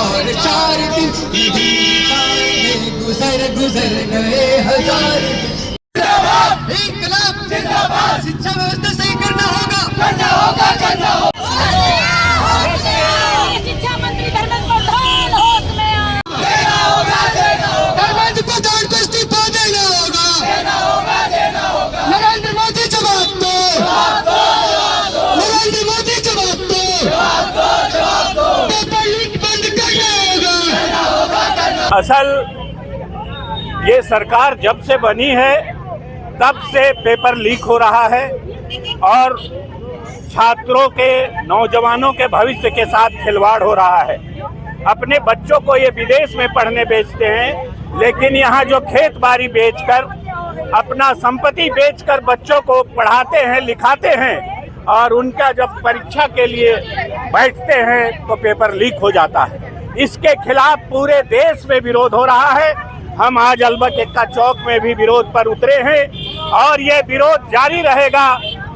और 4 दिन गुजर गुजर गए 1000 दिन। इंकलाब जिंदाबाद, शिक्षा व्यवस्था सही करना होगा, करना होगा, करना होगा। शिक्षा मंत्री धर्मेंद्र प्रधान होश में आ, देना होगा, देना होगा। धर्मेंद्र प्रधान को इस्तीफा देना होगा, देना होगा, देना होगा। नरेंद्र मोदी जवाब दो, जवाब दो, जवाब दो। नरेंद्र मोदी जवाब दो, जवाब दो, जवाब दो। पेपर लीक बंद करना होगा, करना होगा, करना। असल ये सरकार जब से बनी है तब से पेपर लीक हो रहा है और छात्रों के, नौजवानों के भविष्य के साथ खिलवाड़ हो रहा है। अपने बच्चों को ये विदेश में पढ़ने भेजते हैं, लेकिन यहाँ जो खेत बाड़ी बेचकर, अपना संपत्ति बेचकर बच्चों को पढ़ाते हैं, लिखाते हैं और उनका जब परीक्षा के लिए बैठते हैं तो पेपर लीक हो जाता है। इसके खिलाफ पूरे देश में विरोध हो रहा है। हम आज अल्बर्ट एक्का चौक में भी विरोध पर उतरे हैं और ये विरोध जारी रहेगा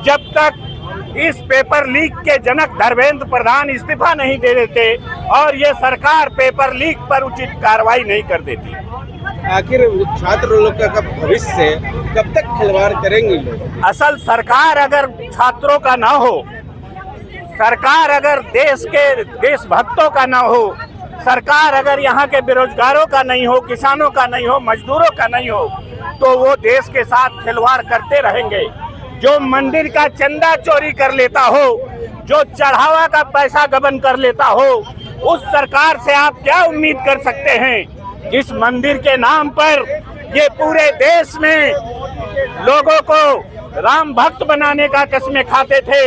जब तक इस पेपर लीक के जनक धर्मेंद्र प्रधान इस्तीफा नहीं दे देते और ये सरकार पेपर लीक पर उचित कार्रवाई नहीं कर देती। आखिर छात्र लोग का भविष्य कब तक खिलवाड़ करेंगे लोग? असल सरकार अगर छात्रों का ना हो, सरकार अगर देशभक्तों का ना हो, सरकार अगर यहाँ के बेरोजगारों का नहीं हो, किसानों का नहीं हो, मजदूरों का नहीं हो, तो वो देश के साथ खिलवाड़ करते रहेंगे। जो मंदिर का चंदा चोरी कर लेता हो, जो चढ़ावा का पैसा गबन कर लेता हो, उस सरकार से आप क्या उम्मीद कर सकते हैं? जिस मंदिर के नाम पर ये पूरे देश में लोगों को राम भक्त बनाने का कसमें खाते थे,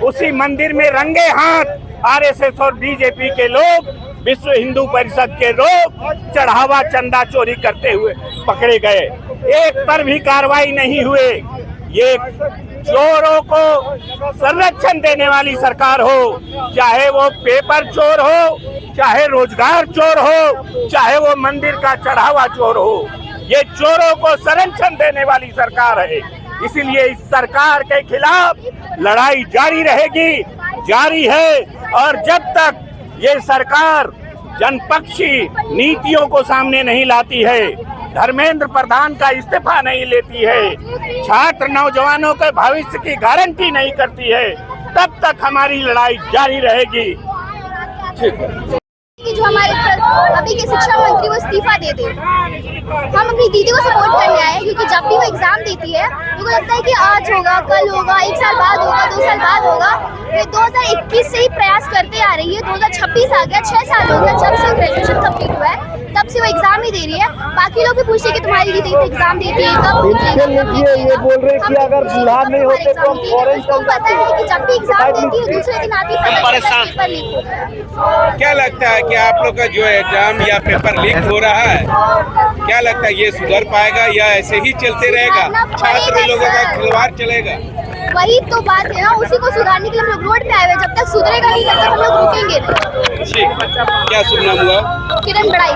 उसी मंदिर में रंगे हाथ आरएसएस और बीजेपी के लोग, विश्व हिंदू परिषद के लोग चढ़ावा चंदा चोरी करते हुए पकड़े गए। एक पर भी कार्रवाई नहीं हुए। ये चोरों को संरक्षण देने वाली सरकार हो, चाहे वो पेपर चोर हो, चाहे रोजगार चोर हो, चाहे वो मंदिर का चढ़ावा चोर हो, ये चोरों को संरक्षण देने वाली सरकार है। इसीलिए इस सरकार के खिलाफ लड़ाई जारी रहेगी, जारी है। और जब तक ये सरकार जनपक्षी नीतियों को सामने नहीं लाती है, धर्मेंद्र प्रधान का इस्तीफा नहीं लेती है, छात्र नौजवानों के भविष्य की गारंटी नहीं करती है, तब तक हमारी लड़ाई जारी रहेगी। जो हमारे अभी के शिक्षा मंत्री वो इस्तीफा दे दे। हम अपनी दीदी को सपोर्ट करने आए क्योंकि जब भी वो एग्जाम देती है मुझे लगता है कि आज होगा, कल होगा, 1 साल बाद होगा, 2 साल बाद होगा। फिर 2021 से ही प्रयास करते आ रही है, 2026 आ गया, 6 साल हो गया जब से ग्रेजुएशन कंप्लीट हुआ है, तब से वो एग्जाम ही दे रही है। बाकी लोग भी पूछते कि तुम्हारी दीदी एग्जाम देती है कब? ये बोल रहे कि अगर बुढ़ा नहीं होते तो हम फॉरेन उसको पता है कि जब भी एग्जाम देती है दूसरे दिन आती है पेपर लीक होता है। क्या लगता है कि आप लोग का जो एग्जाम या पेपर लीक हो रहा है, क्या लगता है ये सुधर पाएगा या ऐसे ही चलते रहेगा? छात्र लोगों का खिलवाड़ चलेगा? वही तो बात है ना, उसी को सुधारने के लिए हम लोग रोड पे आए हुए। जब तक सुधरेगा नहीं तब तक हम लोग रुकेंगे नहीं। क्या सुनना हुआ? किरण बड़ाई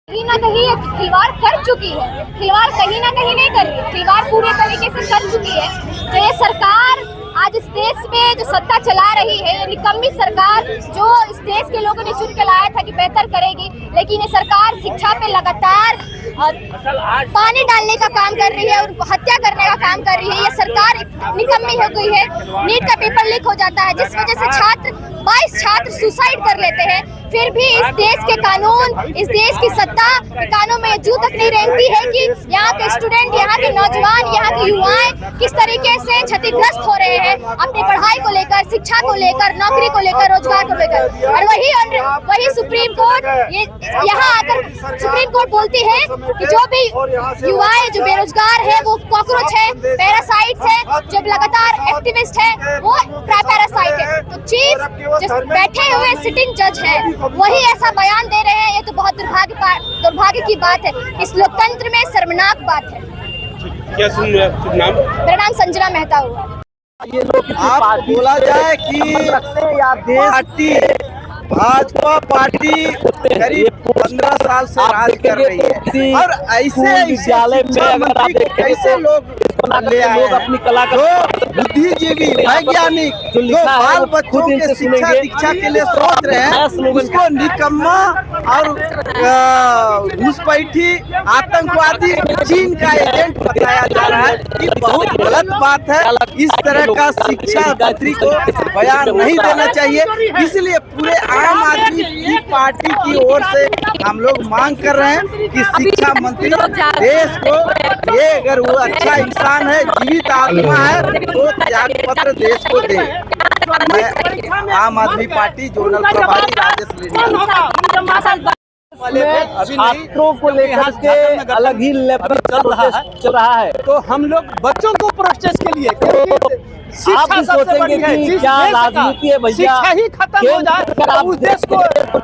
कहीं ना कहीं ये खिलवाड़ कर चुकी है, खिलवाड़ कहीं ना कहीं नहीं कर रही, खिलवाड़ पूरे तरीके से कर चुकी है। तो ये सरकार आज इस देश में जो सत्ता चला रही है, ये निकम्मी सरकार जो इस देश के लोगों ने चुन के लाया था कि बेहतर करेगी, लेकिन ये सरकार शिक्षा पे लगातार पानी डालने का काम कर रही है और हत्या करने का काम कर रही है। ये सरकार निकम्मी हो गई है। नीट का पेपर लीक हो जाता है जिस वजह से 22 छात्र सुसाइड कर लेते हैं, फिर भी इस देश के कानून, इस देश की सत्ता के कानून में जू तक नहीं रेंगती है कि यहाँ के स्टूडेंट, यहाँ के नौजवान, यहाँ के युवाएं किस तरीके से क्षतिग्रस्त हो रहे हैं अपनी पढ़ाई को लेकर, शिक्षा को लेकर, नौकरी को लेकर, रोजगार को लेकर। और वही सुप्रीम कोर्ट यहाँ आकर सुप्रीम कोर्ट बोलती है कि जो भी युवाएं जो बेरोजगार है वो कॉकरोच है, पैरासाइट्स है, जो लगातार एक्टिविस्ट है वो पैरासाइट है। तो चीफ जो बैठे हुए सिटिंग जज है वही ऐसा बयान दे रहे हैं। ये तो बहुत दुर्भाग्य की बात है, इस लोकतंत्र में शर्मनाक बात है। क्या नाम? मेरा नाम संजना मेहता हुआ। आप बोला जाए कि भाजपा पार्टी करीब 15 साल से राज कर रही है और ऐसे विद्यालय में अगर आप कैसे लोग ले आए लोग अपनी कला का बुद्धिजीवी वैज्ञानिक जो बाल बच्चों के शिक्षा दीक्षा के लिए सोच रहे हैं उसको निकम्मा और घुसपैठी आतंकवादी चीन का एजेंट बताया जा रहा है। ये बहुत गलत बात है। इस तरह का शिक्षा मंत्री को बयान नहीं देना चाहिए। इसलिए पूरे आम आदमी की पार्टी की ओर से हम लोग मांग कर रहे हैं कि शिक्षा मंत्री देश को ये अगर वो अच्छा इंसान है, जीवित आत्मा है, तो त्याग पत्र देश को दे। मैं आम आदमी पार्टी जोनल प्रभारी राजेश लेने छात्रों को लेकर के अलग ही लेवल चल रहा है। तो हम लोग बच्चों को प्रोटेस्ट के लिए आप भी सोचेंगे कि क्या राजनीति है भैया, शिक्षा ही खत्म हो जाए तो उस देश को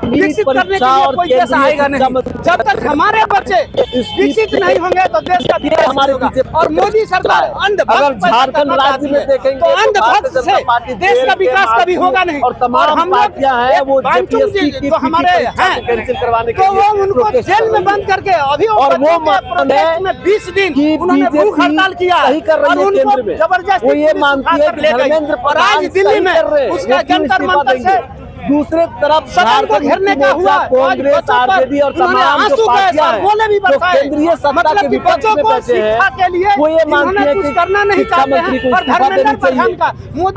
विकसित करने के लिए कोई देश आएगा नहीं। जब तक हमारे बच्चे विकसित नहीं होंगे तो देश का विकास हमारे पीछे। और मोदी सरकार अगर झारखंड राज्य में देखेंगे तो अंधभक्त से देश का विकास कभी होगा नहीं। और तमाम पार्टियां हैं वो जो हमारे हैं करवाने के लिए वो उनको जेल में बंद करके अभी और वो में 20 दिन उन्होंने भूख हड़ताल किया और उनको जबरदस्ती ये मानती है धर्मेंद्र प्रधान दिल्ली में उसका जंतर मंतर से दूसरे तरफ सदन को घेरने का हुआ। कांग्रेस आरजेडी और तमाम जो पार्टियां हैं जो केंद्रीय सत्ता के विपक्ष में बैठे हैं वो ये मानती है कि करना नहीं चाहते हैं और धर्मेंद्र प्रधान का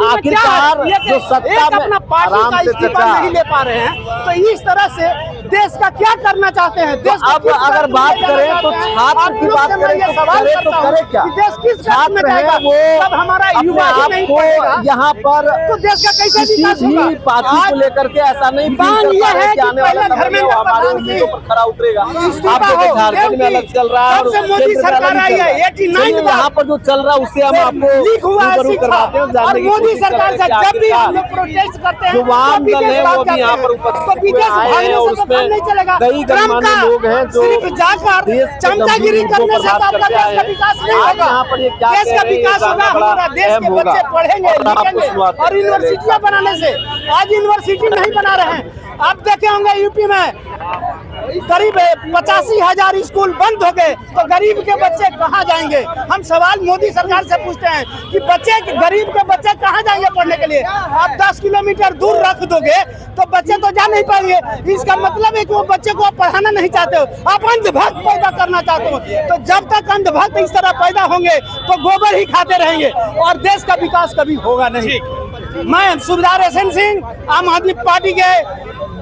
आखिरकार जो सत्ता में आराम से चर्चा नहीं ले पा रहे हैं। तो इस तरह से देश का क्या करना चाहते हैं? देश अब अगर बात करें तो छात्र की बात करें तो करे क्या? देश किस छात्र है वो हमारा युवा आपको यहाँ पर तो देश का कैसे विकास होगा? पार्टी को लेकर के ऐसा नहीं ये है कि आने वाला समय वो हमारे उम्मीदों पर खरा उतरेगा। आप देखिए झारखंड में अलग चल रहा है और मोदी सरकार आई है 89 यहाँ पर जो चल रहा है उससे हम आपको रूबरू करवाते हैं। और मोदी सरकार से जब भी हम लोग प्रोटेस्ट करते हैं जो वाम दल है वो भी यहाँ पर उपस्थित आए हैं और उसमें कई गणमान्य लोग हैं जो जाकर चमचागिरी करने से देश का विकास नहीं होगा। यहाँ पर देश का विकास होगा हमारा देश के बच्चे पढ़ेंगे लिखेंगे और यूनिवर्सिटियां बनाने से। आज यूनिवर्सिटी नहीं बना रहे हैं। आप देखे होंगे यूपी में करीब 85,000 स्कूल बंद हो गए तो गरीब के बच्चे कहाँ जाएंगे? हम सवाल मोदी सरकार से पूछते हैं कि बच्चे गरीब के बच्चे कहाँ जाएंगे पढ़ने के लिए? आप 10 किलोमीटर दूर रख दोगे तो बच्चे तो जा नहीं पाएंगे। इसका मतलब है कि वो बच्चे को आप पढ़ाना नहीं चाहते हो, आप अंधभक्त पैदा करना चाहते हो। तो जब तक अंधभक्त इस तरह पैदा होंगे तो गोबर ही खाते रहेंगे और देश का विकास कभी होगा नहीं। मैं सुबेदार एसएन सिंह आम आदमी पार्टी के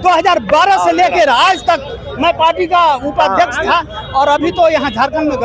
2012 से लेकर आज तक मैं पार्टी का उपाध्यक्ष था और अभी तो यहाँ झारखंड में